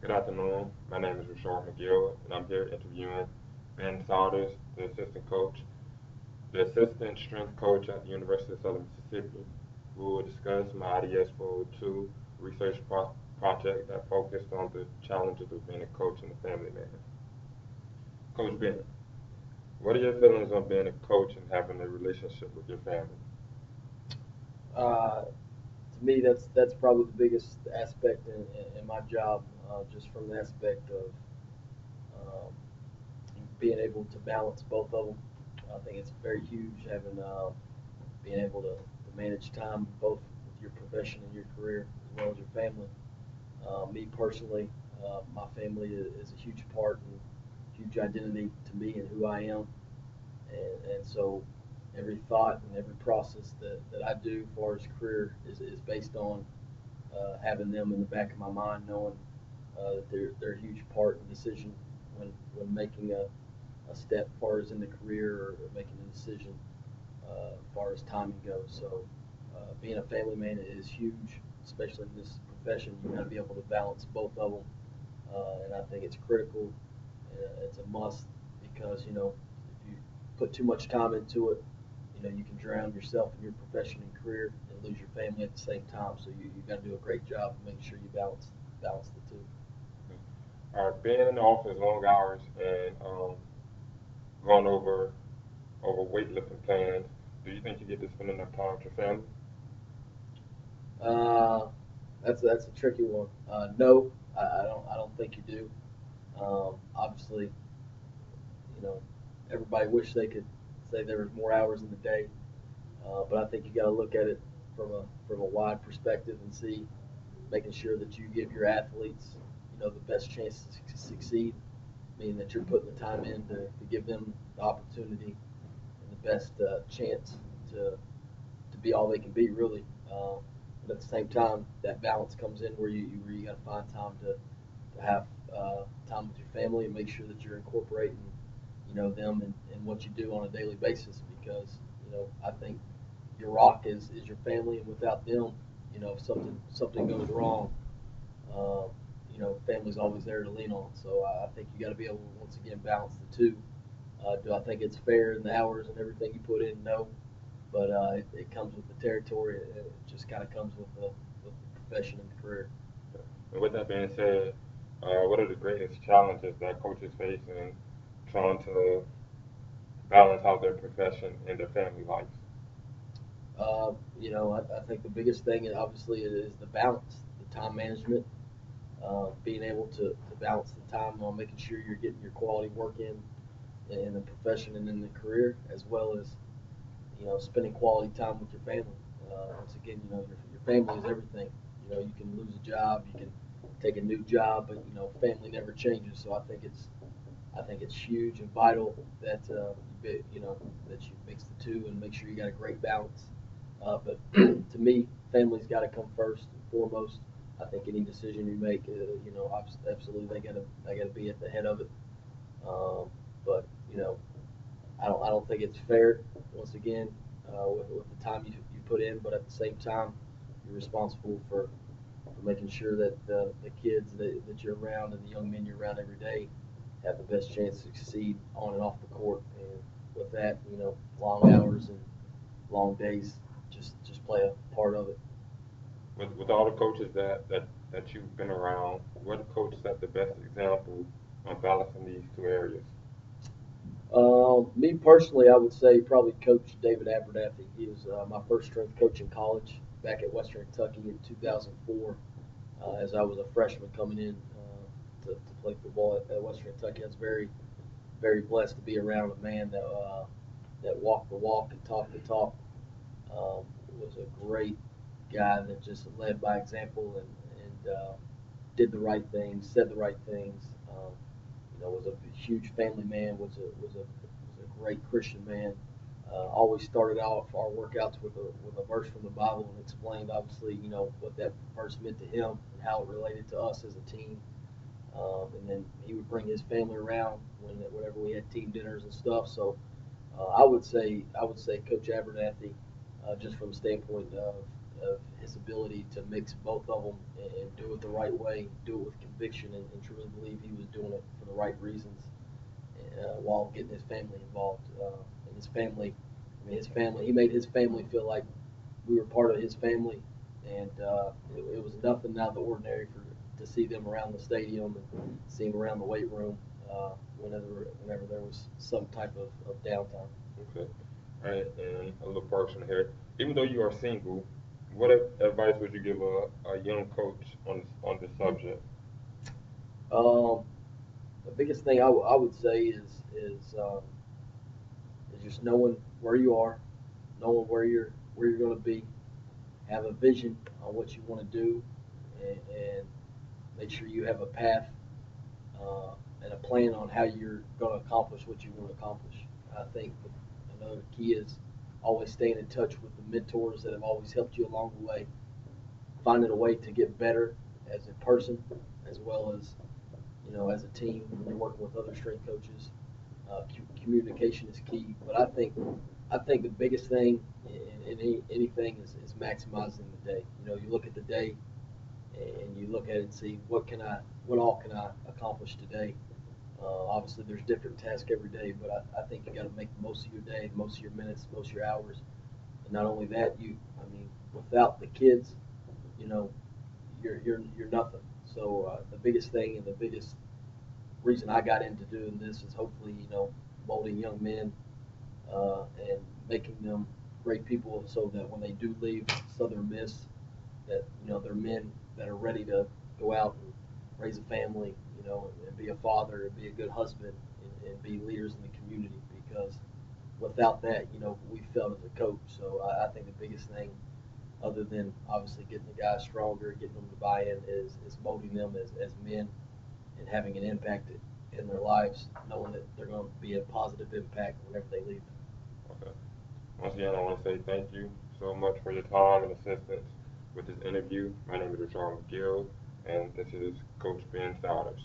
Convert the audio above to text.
Good afternoon. My name is Rashard and I'm here interviewing Ben Saunders, the assistant coach, the assistant strength coach at the University of Southern Mississippi. We will discuss my ideas for two project that focused on the challenges of being a coach and a family man. Coach Ben, what are your feelings on being a coach and having a relationship with your family? To me, that's probably the biggest aspect in my job, just from the aspect of um, being able to balance both of them. I think it's very huge having being able to manage time both with your profession and your career as well as your family. Me personally, my family is a huge part and huge identity to me and who I am, and so every thought and every process that I do as far as career is based on having them in the back of my mind, knowing that they're a huge part in the decision when making a step as far as in the career or making a decision as far as timing goes. So being a family man is huge, especially in this profession. You got to be able to balance both of them, and I think it's critical. It's a must because if you put too much time into it, you can drown yourself in your profession and career and lose your family at the same time. So you got to do a great job of making sure you balance the two. All right, being in the office long hours and going over weightlifting plans, do you think you get to spend enough time with your family? Uh, that's a tricky one. No, I don't think you do. Obviously, you know, everybody wish they could say there was more hours in the day, but I think you got to look at it from a wide perspective and see, making sure that you give your athletes, the best chance to succeed, meaning that you're putting the time in to give them the opportunity and the best chance to be all they can be, really. But at the same time, that balance comes in where you got to find time to have time with your family and make sure that you're incorporating, them and what you do on a daily basis because, I think your rock is your family, and without them, if something goes wrong, uh, family's always there to lean on. So I think you got to be able to once again balance the two. Do I think it's fair in the hours and everything you put in? No, but it comes with the territory. It just kind of comes with the profession and the career. And with that being said, what are the greatest challenges that coaches face in trying to balance out their profession and their family lives? I think the biggest thing, obviously, is the balance, the time management, being able to balance the time on making sure you're getting your quality work in the profession and in the career, as well as spending quality time with your family. Once again, your family is everything. You can lose a job, you can take a new job, but family never changes. So I think it's huge and vital that that you mix the two and make sure you got a great balance. But to me, family's got to come first and foremost. I think any decision you make, absolutely they got to be at the head of it. Um, but I don't think it's fair. Once again, with the time you put in, but at the same time, you're responsible for making sure that the kids that you're around and the young men you're around every day have the best chance to succeed on and off the court. And with that, long hours and long days just play a part of it. With all the coaches that you've been around, what coach set the best example on balancing these two areas? Me personally, I would say probably Coach David Abernathy. He was my first strength coach in college back at Western Kentucky in 2004. As I was a freshman coming in to play football at Western Kentucky, I was very, very blessed to be around a man that walked the walk and talked the talk. Was a great guy that just led by example and did the right things, said the right things. Was a huge family man. Was a great Christian man. Always started off our workouts with a verse from the Bible and explained obviously what that verse meant to him and how it related to us as a team. And then he would bring his family around whenever we had team dinners and stuff. So I would say Coach Abernathy, just from the standpoint of of his ability to mix both of them and do it the right way, do it with conviction, and truly believe he was doing it for the right reasons while getting his family involved. And his family, I mean, his family, he made his family feel like we were part of his family, and it was nothing out of the ordinary to see them around the stadium and see them around the weight room whenever there was some type of downtime. Okay. All right, and a little personal here. Even though you are single, what advice would you give a young coach on this subject? Um, the biggest thing I would say is just knowing where you are, knowing where you're going to be, have a vision on what you want to do, and make sure you have a path and a plan on how you're going to accomplish what you want to accomplish. I think another key is always staying in touch with the mentors that have always helped you along the way, finding a way to get better as a person as well as as a team when you're working with other strength coaches. Communication is key, but I think the biggest thing in anything is maximizing the day. You look at the day and you look at it and see what all can I accomplish today. Obviously, there's different tasks every day, but I think you got to make the most of your day, the most of your minutes, the most of your hours. And not only that, I mean, without the kids, you know, you're nothing. So the biggest thing and the biggest reason I got into doing this is hopefully, molding young men and making them great people, so that when they do leave Southern Miss, that they're men that are ready to go out and raise a family, and be a father, and be a good husband, and be leaders in the community. Because without that, we failed as a coach. So I think the biggest thing, other than obviously getting the guys stronger, getting them to buy in, is molding them as men and having an impact in their lives, knowing that they're going to be a positive impact whenever they leave. Okay. Once again, I want to say thank you so much for your time and assistance with this interview. My name is Rashard McGill, and this is Coach Ben Souders.